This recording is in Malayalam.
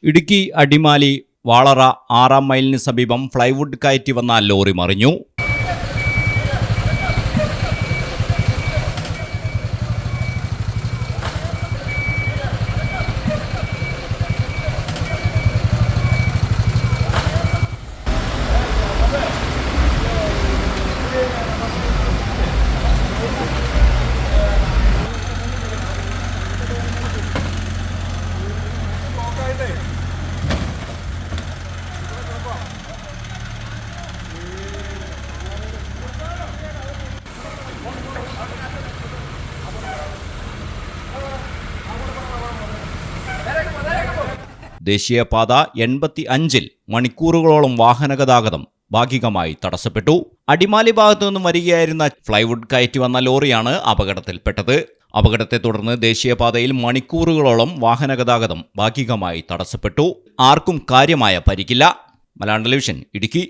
ഇടുക്കി അടിമാലി വാളറ 6-ാം മൈലിന് സമീപം ഫ്ലൈവുഡ് കയറ്റി വന്ന ലോറി മറിഞ്ഞു. ദേശീയപാത 85-ൽ മണിക്കൂറുകളോളം വാഹനഗതാഗതം ഭാഗികമായി തടസ്സപ്പെട്ടു. അടിമാലി ഭാഗത്തു നിന്നും വരികയായിരുന്ന ഫ്ലൈവുഡ് കയറ്റി വന്ന ലോറിയാണ് അപകടത്തിൽപ്പെട്ടത്. അപകടത്തെ തുടർന്ന് ദേശീയപാതയിൽ മണിക്കൂറുകളോളം വാഹനഗതാഗതം ഭാഗികമായി തടസ്സപ്പെട്ടു. ആർക്കും കാര്യമായ പരിക്കില്ല. മലയാളം ടെലിവിഷൻ, ഇടുക്കി.